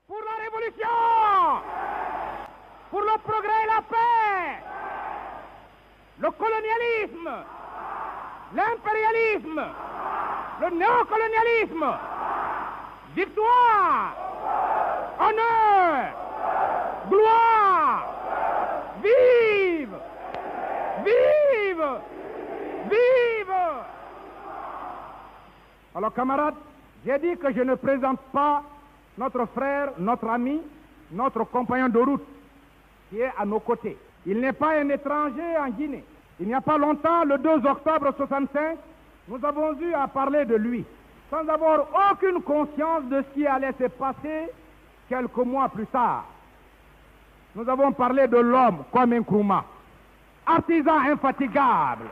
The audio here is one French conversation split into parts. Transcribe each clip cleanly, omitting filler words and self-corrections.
pour la révolution, pour le progrès et la paix, le colonialisme, l'impérialisme, le néocolonialisme, victoire, honneur, gloire, vive, vive, vive. Alors camarades, j'ai dit que je ne présente pas notre frère, notre ami, notre compagnon de route qui est à nos côtés. Il n'est pas un étranger en Guinée. Il n'y a pas longtemps, le 2 octobre 65, nous avons eu à parler de lui, sans avoir aucune conscience de ce qui allait se passer quelques mois plus tard. Nous avons parlé de l'homme comme un Nkrumah, artisan infatigable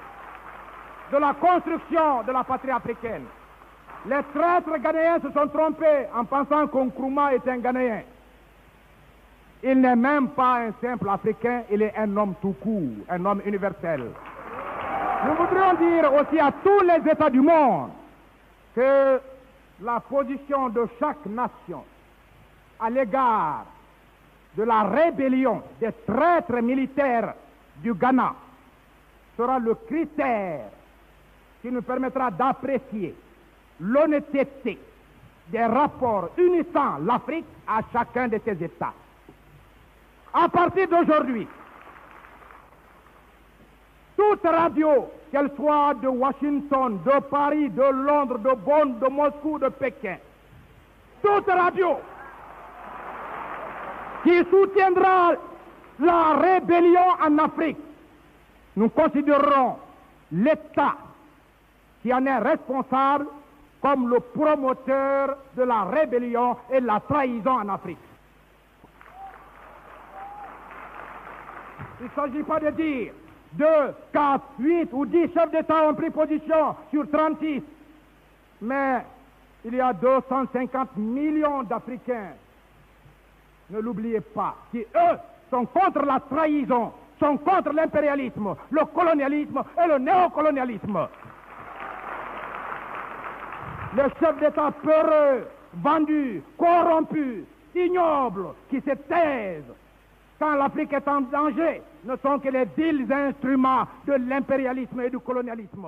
de la construction de la patrie africaine. Les traîtres ghanéens se sont trompés en pensant que Nkrumah est un Ghanéen. Il n'est même pas un simple Africain, il est un homme tout court, un homme universel. Nous voudrions dire aussi à tous les États du monde que la position de chaque nation à l'égard de la rébellion des traîtres militaires du Ghana sera le critère qui nous permettra d'apprécier l'honnêteté des rapports unissant l'Afrique à chacun de ses États. À partir d'aujourd'hui, toute radio, qu'elle soit de Washington, de Paris, de Londres, de Bonn, de Moscou, de Pékin, toute radio qui soutiendra la rébellion en Afrique, nous considérerons l'État qui en est responsable comme le promoteur de la rébellion et de la trahison en Afrique. Il ne s'agit pas de dire 2, 4, 8 ou 10 chefs d'État ont pris position sur 36, mais il y a 250 millions d'Africains, ne l'oubliez pas, qui eux sont contre la trahison, sont contre l'impérialisme, le colonialisme et le néocolonialisme. Les chefs d'État peureux, vendus, corrompus, ignobles, qui se taisent quand l'Afrique est en danger, ne sont que les vils instruments de l'impérialisme et du colonialisme.